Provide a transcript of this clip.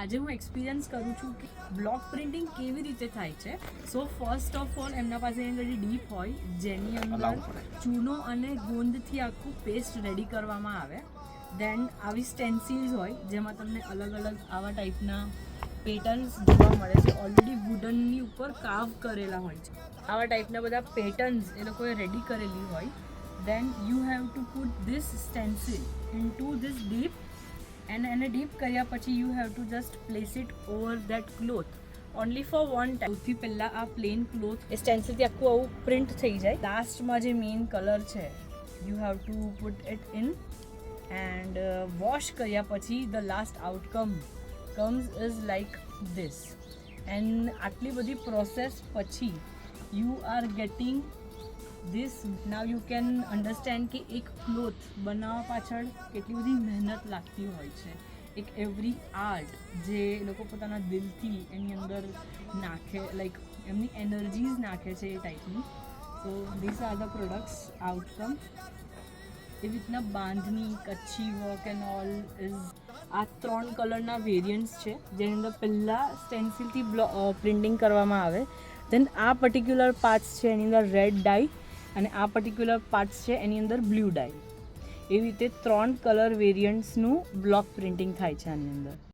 આજે હું એક્સપિરિયન્સ કરું છું કે બ્લોક પ્રિન્ટિંગ કેવી રીતે થાય છે. સો ફર્સ્ટ ઓફ ઓલ એમના પાસે આગળ ડીપ હોય જેની અંદર ચૂનો અને ગોંદથી આખું પેસ્ટ રેડી કરવામાં આવે. દેન આવી સ્ટેન્સિલ્સ હોય જેમાં તમને અલગ અલગ આવા ટાઈપના પેટર્ન્સ જોવા મળે છે. ઓલરેડી વુડનની ઉપર કાર્વ કરેલા હોય છે. આવા ટાઈપના બધા પેટર્ન્સ એ લોકોએ રેડી કરેલી હોય. Then you have to put this stencil into this deep and એને ડીપ કર્યા પછી you have to just place it over that cloth only for one time. સૌથી પહેલાં આ પ્લેન ક્લોથ એ સ્ટેન્સિલથી આખું આવું પ્રિન્ટ થઈ જાય. લાસ્ટમાં જે મેઇન કલર છે you have to put it in and wash કર્યા પછી the last outcome comes is like this. and આટલી બધી પ્રોસેસ પછી you are getting this. now you can understand કે એક ક્લોથ બનાવવા પાછળ કેટલી બધી મહેનત લાગતી હોય છે. એક એવરી આર્ટ જે લોકો પોતાના દિલથી એની અંદર નાખે, લાઈક એમની એનર્જીઝ નાખે છે એ ટાઈપની. So this are the products outcome. એવી રીતના બાંધની, Kutchi work and all is આ 3 કલરના વેરિયન્ટ્સ છે જેની અંદર પહેલાં સ્ટેન્સિલથી પ્રિન્ટિંગ કરવામાં આવે. દેન આ પર્ટિક્યુલર પાર્ટ્સ છે એની અંદર રેડ ડાઈ અને આ પર્ટિક્યુલર પાર્ટ્સ છે એની અંદર બ્લુ ડાઈ. એવી રીતે 3 કલર વેરિયન્ટ્સનું બ્લોક પ્રિન્ટિંગ થાય છે આની અંદર.